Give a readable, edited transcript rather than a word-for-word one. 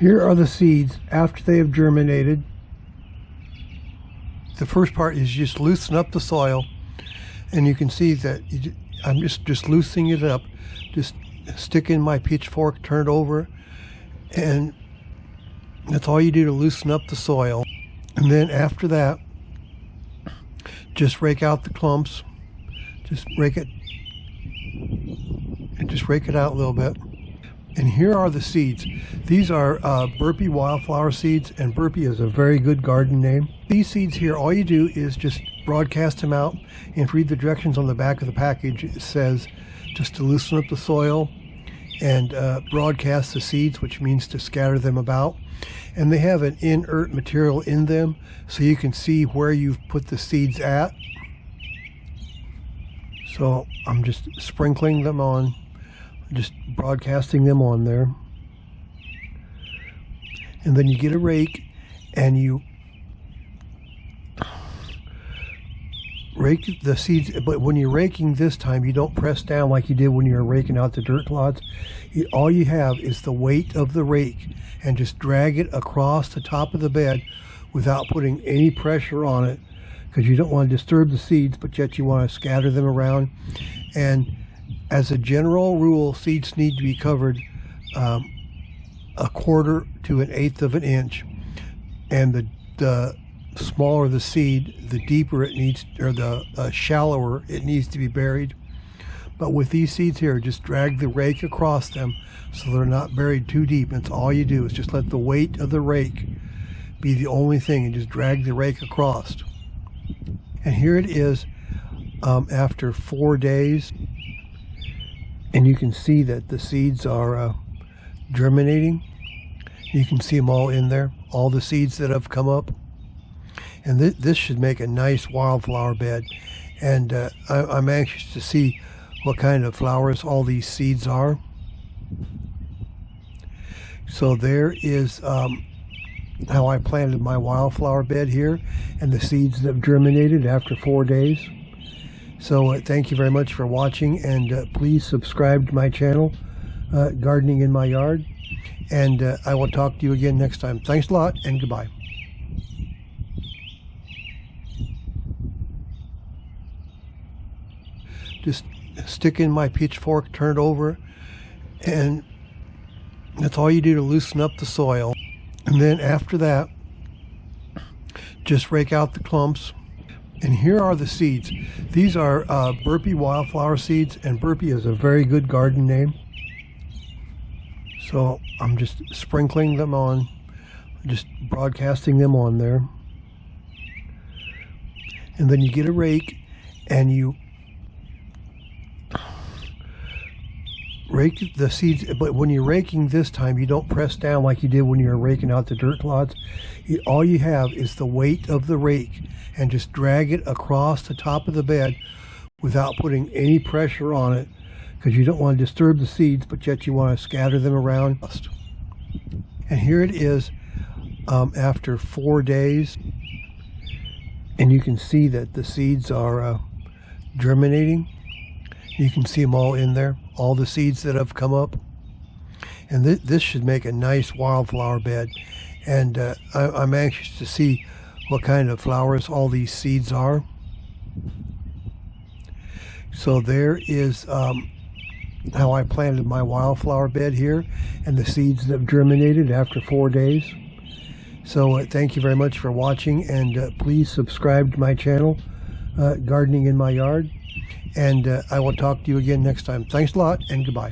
Here are the seeds after they have germinated. The first part is just loosen up the soil, and you can see that I'm just loosening it up. Just stick in my pitchfork, turn it over, and that's all you do to loosen up the soil. And then after that, just rake out the clumps. Just rake it out a little bit. And here are the seeds. These are Burpee wildflower seeds, and Burpee is a very good garden name. These seeds here, all you do is just broadcast them out, and if you read the directions on the back of the package, it says just to loosen up the soil and broadcast the seeds, which means to scatter them about. And they have an inert material in them, so you can see where you've put the seeds at. So I'm just sprinkling them on, just broadcasting them on there. And then you get a rake and you rake the seeds, but when you're raking this time, you don't press down like you did when you were raking out the dirt clods. All you have is the weight of the rake, and just drag it across the top of the bed without putting any pressure on it, because you don't want to disturb the seeds, but yet you want to scatter them around. And as a general rule, seeds need to be covered 1/4 to 1/8 of an inch, and the smaller the seed, the deeper it needs, or the shallower it needs to be buried. But with these seeds here, just drag the rake across them so they're not buried too deep. That's all you do, is just let the weight of the rake be the only thing, and just drag the rake across. And here it is after 4 days, and you can see that the seeds are germinating. You can see them all in there, all the seeds that have come up. And this should make a nice wildflower bed. And I'm anxious to see what kind of flowers all these seeds are. So there is how I planted my wildflower bed here, and the seeds that have germinated after 4 days. So thank you very much for watching, and please subscribe to my channel, Gardening in My Yard. And I will talk to you again next time. Thanks a lot, and goodbye. Just stick in my pitchfork, turn it over, and that's all you do to loosen up the soil. And then after that, just rake out the clumps. And here are the seeds. These are Burpee wildflower seeds, and Burpee is a very good garden name. So I'm just sprinkling them on, just broadcasting them on there. And then you get a rake and you rake the seeds, but when you're raking this time, you don't press down like you did when you were raking out the dirt clods. All you have is the weight of the rake, and just drag it across the top of the bed without putting any pressure on it, because you don't want to disturb the seeds, but yet you want to scatter them around. And here it is after 4 days, and you can see that the seeds are germinating. You can see them all in there, all the seeds that have come up. And this should make a nice wildflower bed. And I'm anxious to see what kind of flowers all these seeds are. So there is how I planted my wildflower bed here, and the seeds that have germinated after 4 days. So thank you very much for watching, and please subscribe to my channel, Gardening in My Yard. And I will talk to you again next time. Thanks a lot, and goodbye.